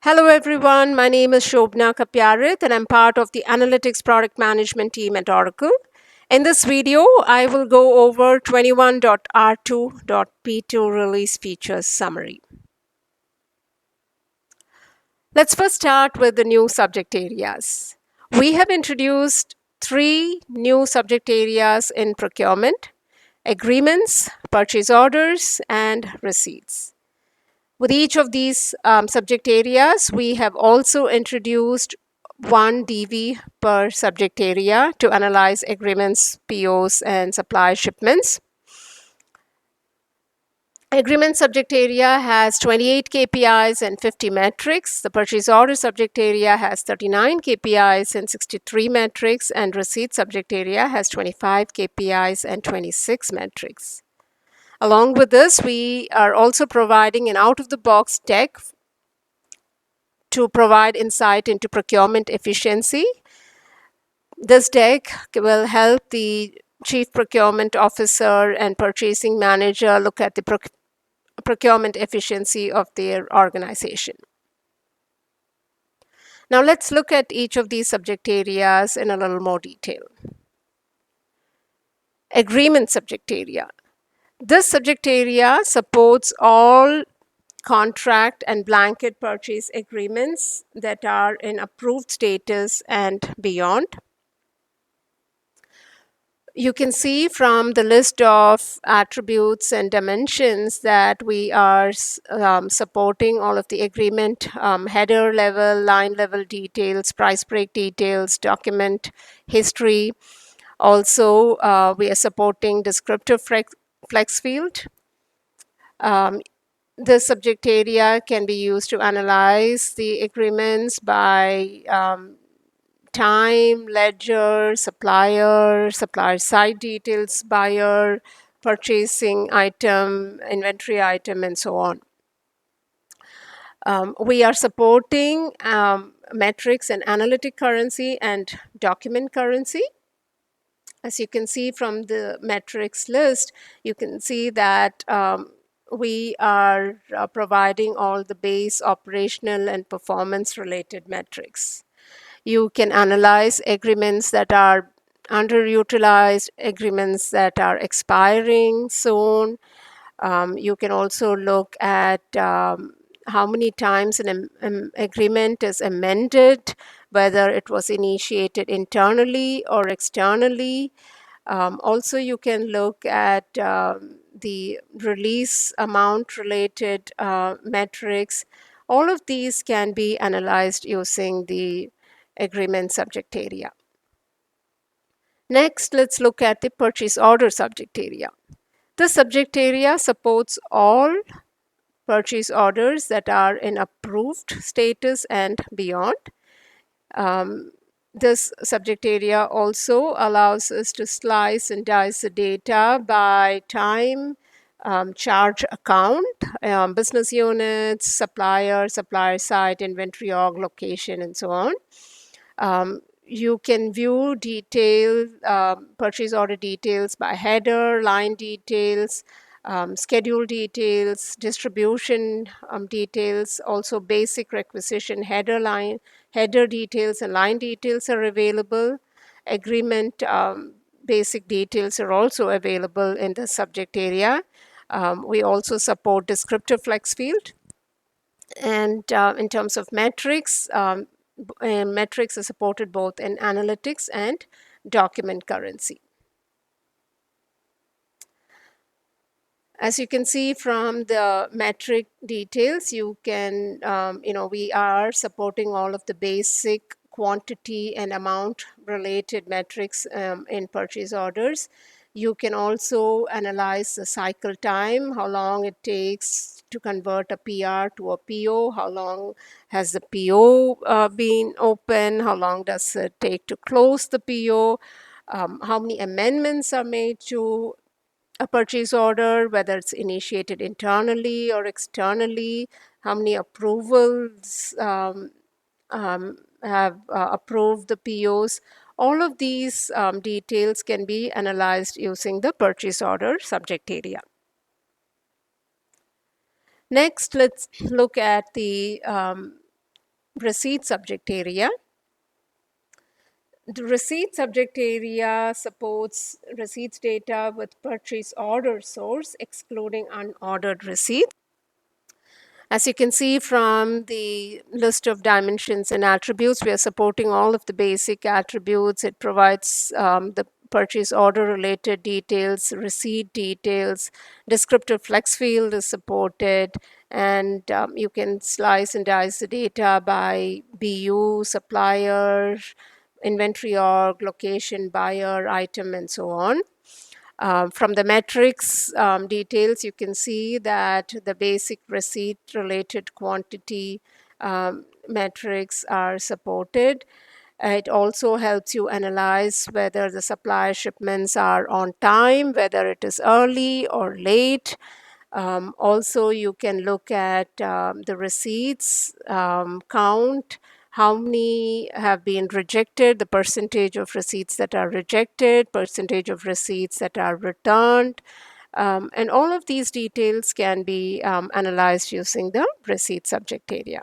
Hello everyone, my name is Shobna Kapyarit and I'm part of the Analytics Product Management team at Oracle. In this video, I will go over 21.R2.P2 release features summary. Let's first start with the new subject areas. We have introduced 3 new subject areas in procurement: agreements, purchase orders, and receipts. With each of these subject areas, we have also introduced one DV per subject area to analyze agreements, POs, and supply shipments. Agreement subject area has 28 KPIs and 50 metrics. The purchase order subject area has 39 KPIs and 63 metrics, and receipt subject area has 25 KPIs and 26 metrics. Along with this, we are also providing an out-of-the-box deck to provide insight into procurement efficiency. This deck will help the Chief Procurement Officer and Purchasing Manager look at the procurement efficiency of their organization. Now let's look at each of these subject areas in a little more detail. Agreement subject area. This subject area supports all contract and blanket purchase agreements that are in approved status and beyond. You can see from the list of attributes and dimensions that we are supporting all of the agreement header level, line level details, price break details, document history. Also, we are supporting descriptive flex field. This subject area can be used to analyze the agreements by time, ledger, supplier side details, buyer, purchasing item, inventory item, and so on. We are supporting metrics and analytic currency and document currency. As you can see from the metrics list, you can see that we are providing all the base operational and performance related metrics. You can analyze agreements that are underutilized, agreements that are expiring soon. You can also look at how many times an agreement is amended, whether it was initiated internally or externally. Also, you can look at the release amount related metrics. All of these can be analyzed using the agreement subject area. Next, let's look at the purchase order subject area. The subject area supports all purchase orders that are in approved status and beyond. This subject area also allows us to slice and dice the data by time, charge account, business units, supplier site, inventory org, location, and so on. You can view purchase order details by header, line details, schedule details, distribution details, also basic requisition header details and line details are available. Agreement basic details are also available in the subject area. We also support descriptive flex field. And in terms of metrics, metrics are supported both in analytics and document currency. As you can see from the metric details, you can, we are supporting all of the basic quantity and amount related metrics in purchase orders. You can also analyze the cycle time, how long it takes to convert a PR to a PO, how long has the PO been open, how long does it take to close the PO, how many amendments are made to a purchase order, whether it's initiated internally or externally, how many approvals have approved the POs. All of these details can be analyzed using the purchase order subject area. Next, let's look at the receipt subject area. The receipt subject area supports receipts data with purchase order source, excluding unordered receipts. As you can see from the list of dimensions and attributes, we are supporting all of the basic attributes. It provides the purchase order related details, receipt details, descriptive flex field is supported, and you can slice and dice the data by BU, supplier, inventory org, location, buyer, item, and so on. From the metrics details, you can see that the basic receipt related quantity metrics are supported. It also helps you analyze whether the supplier shipments are on time, whether it is early or late. Also, you can look at the receipts count, how many have been rejected, the percentage of receipts that are rejected, percentage of receipts that are returned. And all of these details can be analyzed using the receipt subject area.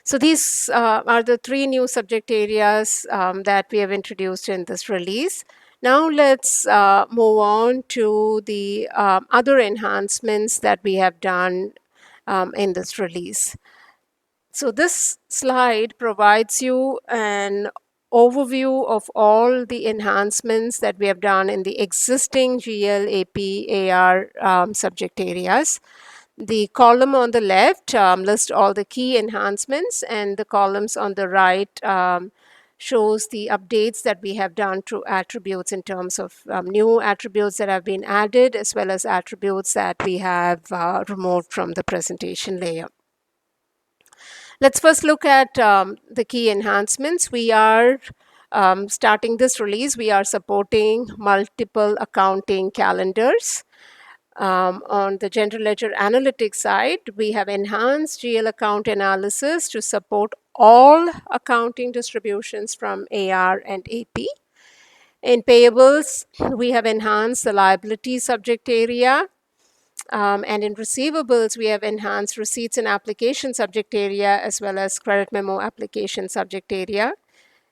So these are the three new subject areas that we have introduced in this release. Now let's move on to the other enhancements that we have done in this release. So this slide provides you an overview of all the enhancements that we have done in the existing GL, AP, AR subject areas. The column on the left lists all the key enhancements, and the columns on the right shows the updates that we have done to attributes in terms of new attributes that have been added, as well as attributes that we have removed from the presentation layer. Let's first look at the key enhancements. We are starting this release, we are supporting multiple accounting calendars. On the general ledger analytics side, we have enhanced GL account analysis to support all accounting distributions from AR and AP. In payables, we have enhanced the liability subject area. And in receivables, we have enhanced receipts and application subject area as well as credit memo application subject area.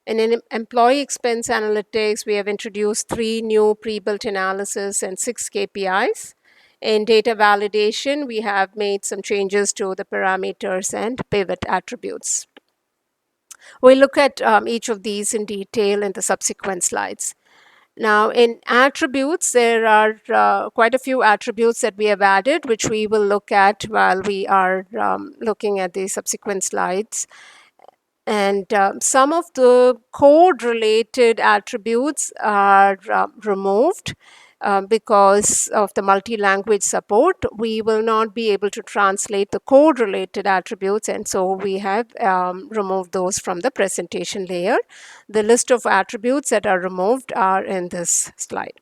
And in employee expense analytics, we have introduced 3 new pre-built analysis and 6 KPIs. In data validation, we have made some changes to the parameters and pivot attributes. We'll look at each of these in detail in the subsequent slides. Now, in attributes, there are quite a few attributes that we have added, which we will look at while we are looking at the subsequent slides. And some of the code-related attributes are removed because of the multi-language support. We will not be able to translate the code-related attributes, and so we have removed those from the presentation layer. The list of attributes that are removed are in this slide.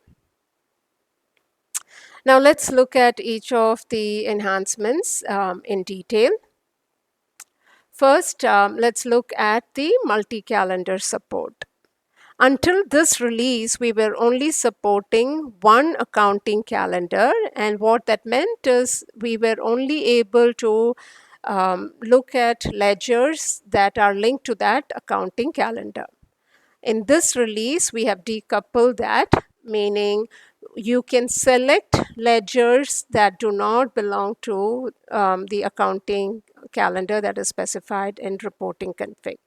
Now let's look at each of the enhancements in detail. First, let's look at the multi-calendar support. Until this release, we were only supporting one accounting calendar, and what that meant is we were only able to look at ledgers that are linked to that accounting calendar. In this release, we have decoupled that, meaning you can select ledgers that do not belong to the accounting calendar that is specified in reporting config.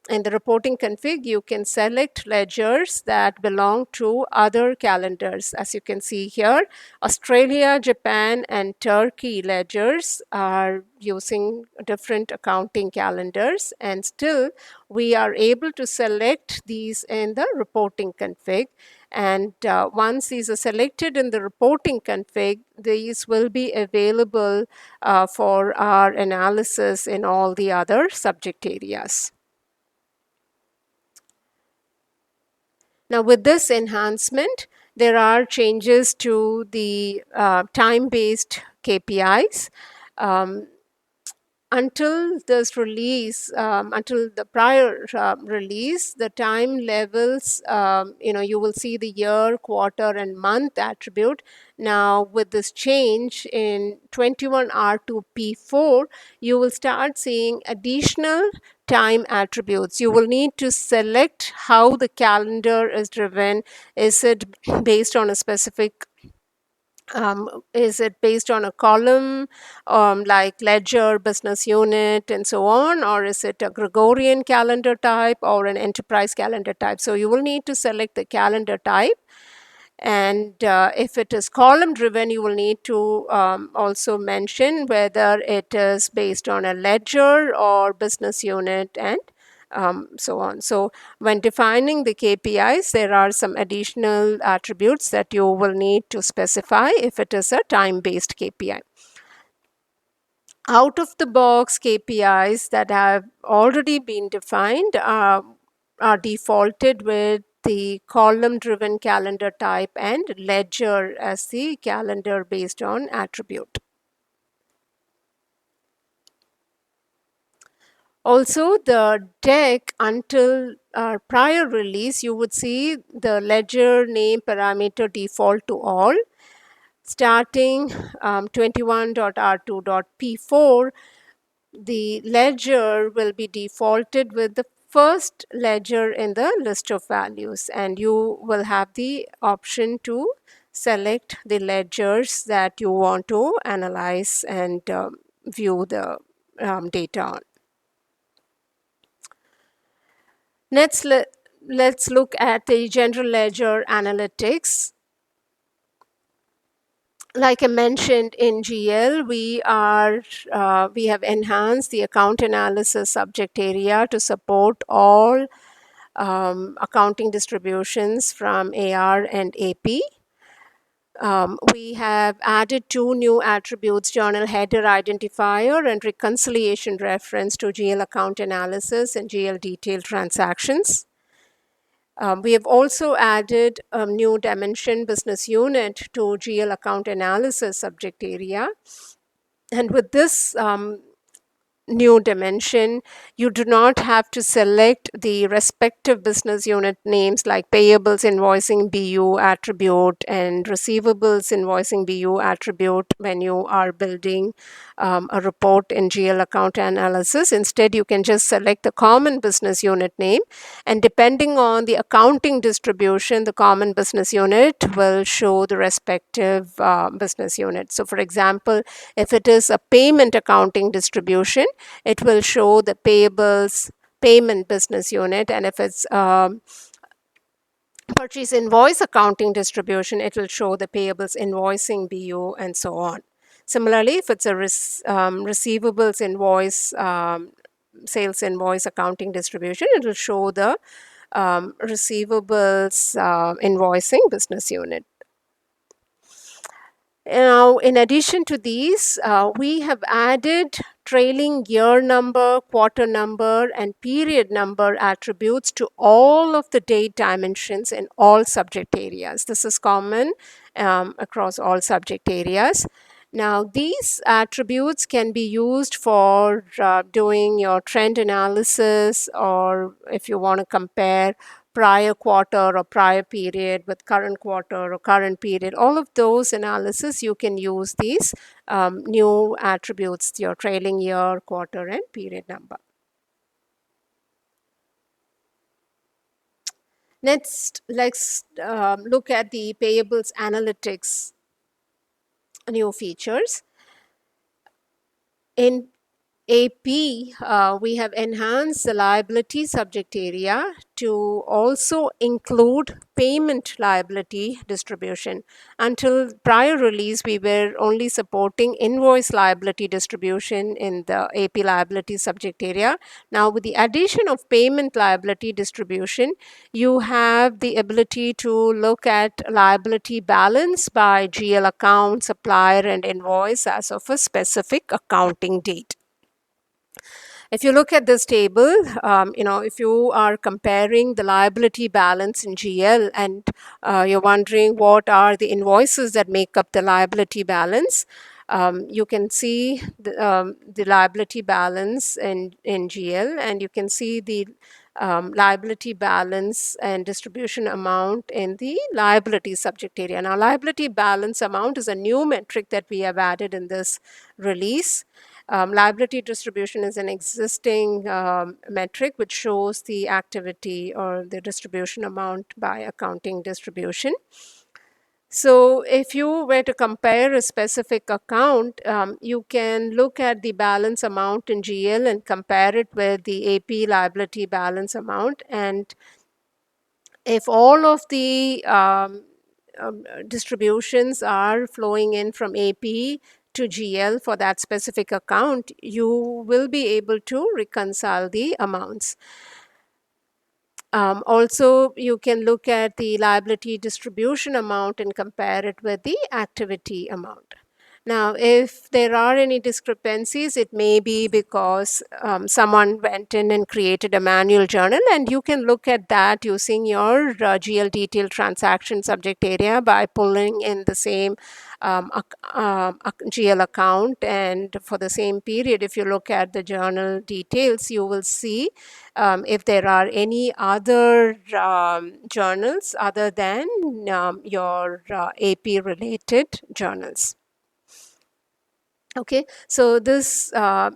In the reporting config, you can select ledgers that belong to other calendars. As you can see here, Australia, Japan, and Turkey ledgers are using different accounting calendars, and still we are able to select these in the reporting config. And once these are selected in the reporting config, these will be available for our analysis in all the other subject areas. Now, with this enhancement, there are changes to the time-based KPIs. until this release, until the prior release, the time levels, you will see the year, quarter, and month attribute. Now, with this change in 21.R2.P2, you will start seeing additional time attributes. You will need to select how the calendar is driven. Is it based on a specific is it based on a column, like ledger, business unit, and so on, or is it a Gregorian calendar type or an enterprise calendar type? So you will need to select the calendar type. And if it is column driven, you will need to also mention whether it is based on a ledger or business unit, and so on. So when defining the KPIs, there are some additional attributes that you will need to specify if it is a time-based KPI. Out of the box KPIs that have already been defined are defaulted with the column driven calendar type and ledger as the calendar based on attribute. Also, the deck until prior release, you would see the ledger name parameter default to all. Starting 21.R2.P2, the ledger will be defaulted with the first ledger in the list of values, and you will have the option to select the ledgers that you want to analyze and view the data on. Let's look at the general ledger analytics. Like I mentioned, in GL, we have enhanced the account analysis subject area to support all accounting distributions from AR and AP. We have added two new attributes: journal header identifier and reconciliation reference to GL account analysis and GL detailed transactions. We have also added a new dimension business unit to GL account analysis subject area. And with this new dimension, you do not have to select the respective business unit names like payables invoicing BU attribute and receivables invoicing BU attribute when you are building a report in GL account analysis. Instead, you can just select the common business unit name, and depending on the accounting distribution, the common business unit will show the respective business unit. So, for example, if it is a payment accounting distribution, it will show the payables payment business unit, and if it's purchase invoice accounting distribution, it will show the payables invoicing BU, and so on. Similarly, if it's a receivables invoice sales invoice accounting distribution, it will show the receivables invoicing business unit. Now, in addition to these, we have added trailing year number, quarter number, and period number attributes to all of the date dimensions in all subject areas. This is common across all subject areas. Now, these attributes can be used for doing your trend analysis, or if you want to compare prior quarter or prior period with current quarter or current period. All of those analysis, you can use these new attributes, your trailing year, quarter, and period number. Next, let's look at the payables analytics new features. In AP, we have enhanced the liability subject area to also include payment liability distribution. Until prior release, we were only supporting invoice liability distribution in the AP liability subject area. Now, with the addition of payment liability distribution, you have the ability to look at liability balance by GL account, supplier, and invoice as of a specific accounting date. If you look at this table, if you are comparing the liability balance in GL and you're wondering what are the invoices that make up the liability balance, You can see the liability balance in GL, and you can see the liability balance and distribution amount in the liability subject area. Now, liability balance amount is a new metric that we have added in this release. Liability distribution is an existing metric which shows the activity or the distribution amount by accounting distribution. So if you were to compare a specific account, you can look at the balance amount in GL and compare it with the AP liability balance amount. And if all of the distributions are flowing in from AP to GL for that specific account, you will be able to reconcile the amounts. Also, you can look at the liability distribution amount and compare it with the activity amount. Now, if there are any discrepancies, it may be because someone went in and created a manual journal, and you can look at that using your GL detailed transaction subject area by pulling in the same GL account. And for the same period, if you look at the journal details, you will see if there are any other journals other than your AP related journals. Okay, so this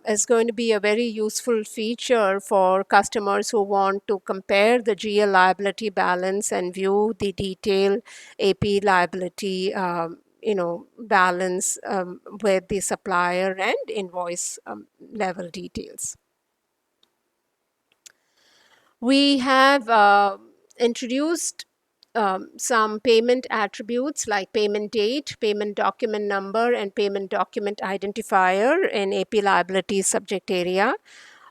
is going to be a very useful feature for customers who want to compare the GL liability balance and view the detailed AP liability balance with the supplier and invoice level details. We have introduced some payment attributes like payment date, payment document number, and payment document identifier in AP liability subject area.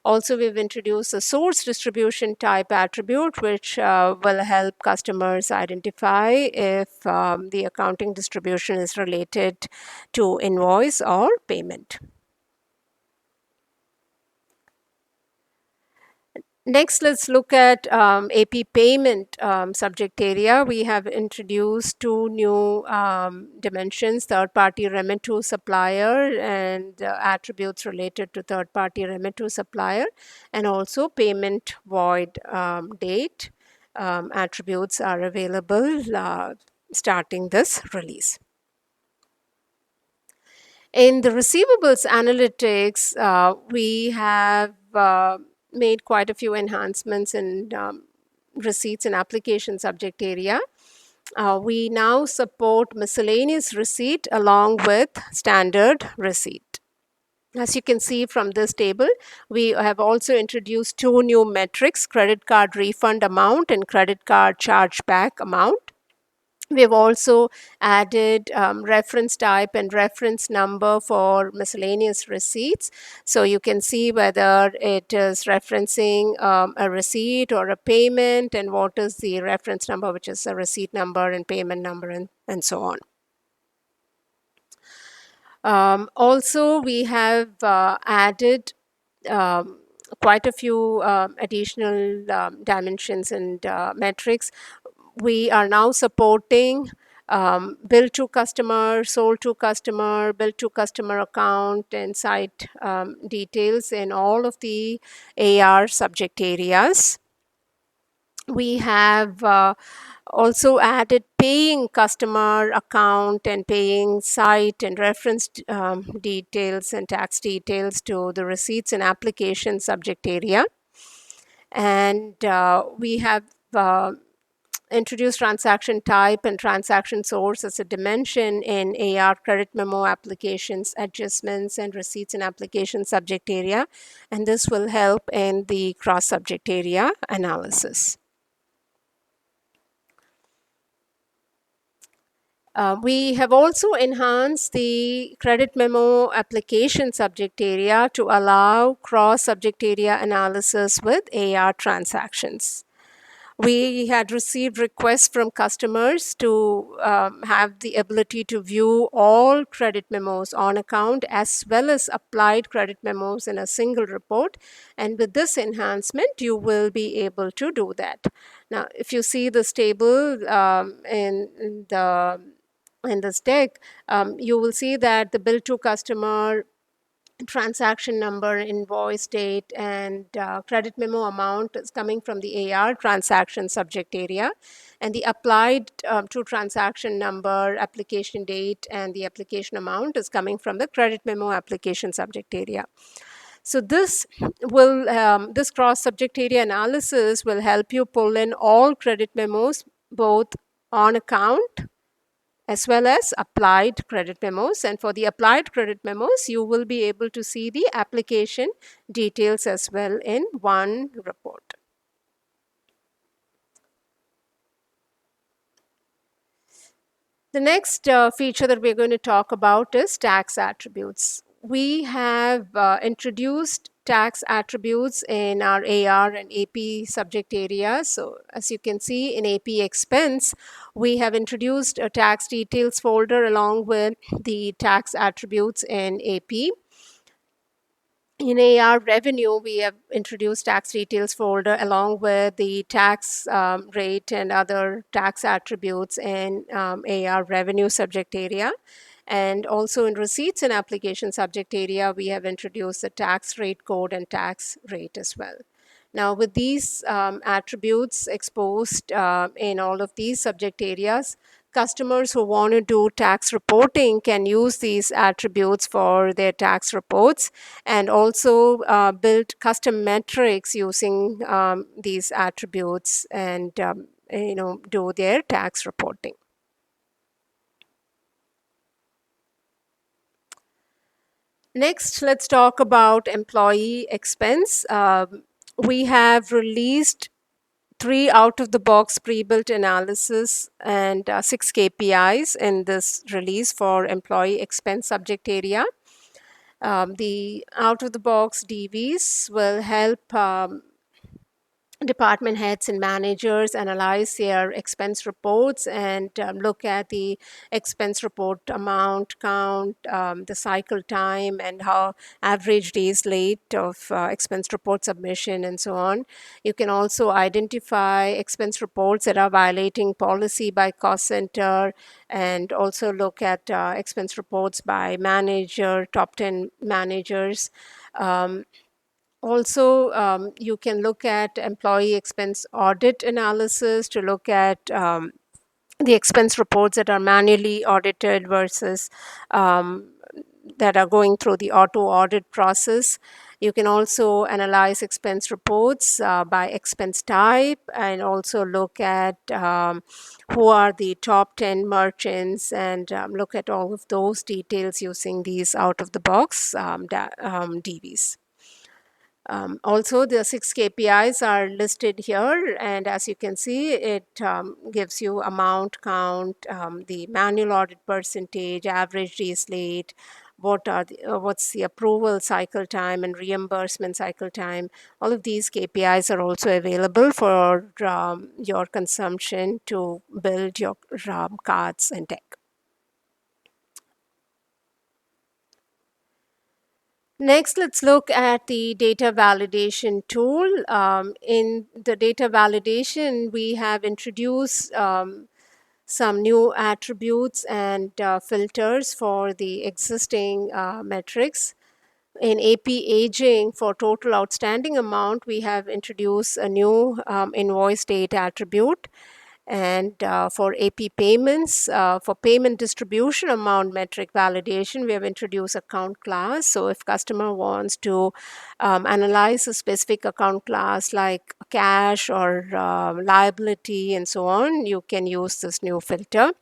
Also, we've introduced a source distribution type attribute, which will help customers identify if the accounting distribution is related to invoice or payment. Next, let's look at AP payment subject area. We have introduced two new dimensions, third-party remit to supplier and attributes related to third-party remit to supplier, and also payment void date attributes are available starting this release. In the receivables analytics, we have made quite a few enhancements in receipts and application subject area. We now support miscellaneous receipt along with standard receipt. As you can see from this table, we have also introduced two new metrics, credit card refund amount and credit card chargeback amount. We've also added reference type and reference number for miscellaneous receipts. So you can see whether it is referencing a receipt or a payment, and what is the reference number, which is a receipt number and payment number, and so on. Also, we have added quite a few additional dimensions and metrics. We are now supporting bill to customer, sold to customer, bill to customer account, and site details in all of the AR subject areas. We have also added paying customer account and paying site and reference details and tax details to the receipts and application subject area. And we have introduced transaction type and transaction source as a dimension in AR credit memo applications, adjustments, and receipts and application subject area. And this will help in the cross subject area analysis. We have also enhanced the credit memo application subject area to allow cross subject area analysis with AR transactions. We had received requests from customers to have the ability to view all credit memos on account as well as applied credit memos in a single report. And with this enhancement, you will be able to do that. Now, if you see this table in the in this deck, you will see that the bill to customer, transaction number, invoice date, and credit memo amount is coming from the AR transaction subject area, and the applied to transaction number, application date, and the application amount is coming from the credit memo application subject area. So this cross subject area analysis will help you pull in all credit memos, both on account as well as applied credit memos. And for the applied credit memos, you will be able to see the application details as well in one report. The next feature that we're going to talk about is tax attributes. We have introduced tax attributes in our AR and AP subject areas. So as you can see in AP expense, we have introduced a tax details folder along with the tax attributes in AP. In AR revenue, we have introduced tax details folder along with the tax rate and other tax attributes in AR revenue subject area. And also in receipts and application subject area, we have introduced the tax rate code and tax rate as well. Now, with these attributes exposed in all of these subject areas, customers who want to do tax reporting can use these attributes for their tax reports, and also build custom metrics using these attributes, and do their tax reporting. Next, let's talk about employee expense. We have released 3 out-of-the-box pre-built analysis and 6 KPIs in this release for employee expense subject area. The out-of-the-box DVs will help department heads and managers analyze their expense reports and look at the expense report amount, count, the cycle time, and how average days late of expense report submission, and so on. You can also identify expense reports that are violating policy by cost center, and also look at expense reports by manager, top 10 managers. Also, you can look at employee expense audit analysis to look at the expense reports that are manually audited versus that are going through the auto audit process. You can also analyze expense reports by expense type, and also look at who are the top 10 merchants, and look at all of those details using these out of the box DVs. Also, the 6 KPIs are listed here, and as you can see, it gives you amount, count, the manual audit percentage, average days late, what's the approval cycle time and reimbursement cycle time. All of these KPIs are also available for your consumption to build your cards and deck. Next, let's look at the data validation tool. In the data validation, we have introduced some new attributes and filters for the existing metrics. In AP aging, for total outstanding amount, we have introduced a new invoice date attribute. And for AP payments, for payment distribution amount metric validation, we have introduced account class. So if customer wants to analyze a specific account class like cash or liability and so on, you can use this new filter.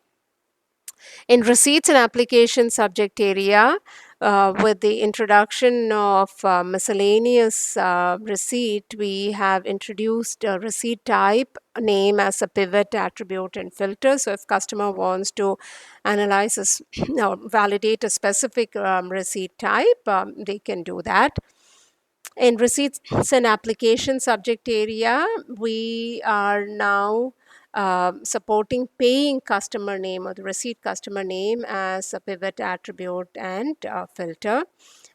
In receipts and application subject area, with the introduction of miscellaneous receipt, we have introduced a receipt type name as a pivot attribute and filter. So if customer wants to analyze or validate a specific receipt type, they can do that. In receipts and application subject area, we are now supporting paying customer name or the receipt customer name as a pivot attribute and filter.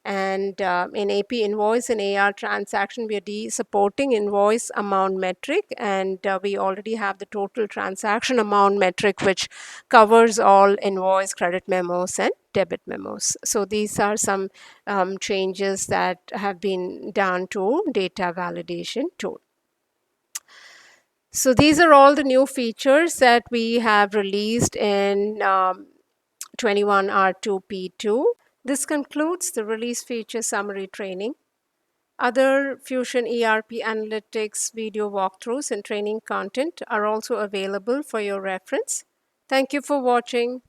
And in AP invoice and AR transaction, we are supporting invoice amount metric, and we already have the total transaction amount metric, which covers all invoice, credit memos, and debit memos. So these are some changes that have been done to data validation tool. So these are all the new features that we have released in 21.R2.P2. This concludes the release feature summary training. Other Fusion ERP Analytics video walkthroughs and training content are also available for your reference. Thank you for watching.